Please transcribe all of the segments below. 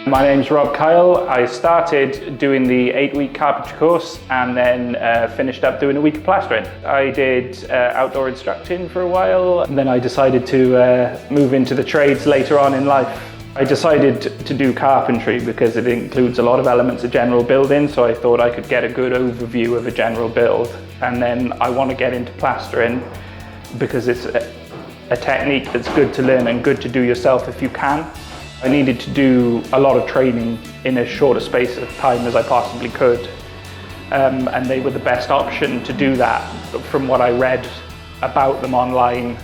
My name's Rob Kyle. I started doing the 8-week carpentry course and then finished up doing a week of plastering. I did outdoor instructing for a while, and then I decided to move into the trades later on in life. I decided to do carpentry because it includes a lot of elements of general building, so I thought I could get a good overview of a general build. And then I want to get into plastering because it's a technique that's good to learn and good to do yourself if you can. I needed to do a lot of training in as short a space of time as I possibly could. And they were the best option to do that. From what I read about them online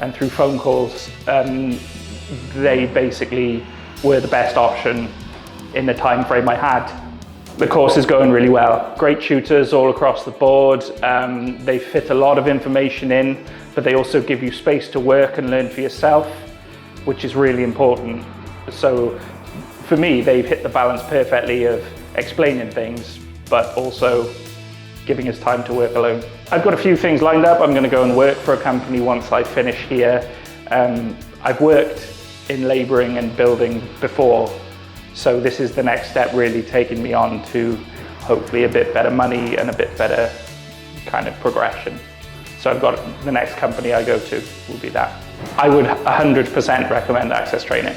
and through phone calls, they basically were the best option in the time frame I had. The course is going really well. Great tutors all across the board. They fit a lot of information in, but they also give you space to work and learn for yourself, which is really important. So for me, they've hit the balance perfectly of explaining things, but also giving us time to work alone. I've got a few things lined up. I'm going to go and work for a company once I finish here. I've worked in labouring and building before, so this is the next step, really taking me on to hopefully a bit better money and a bit better kind of progression. So I've got the next company I go to will be that. I would 100% recommend Access Training.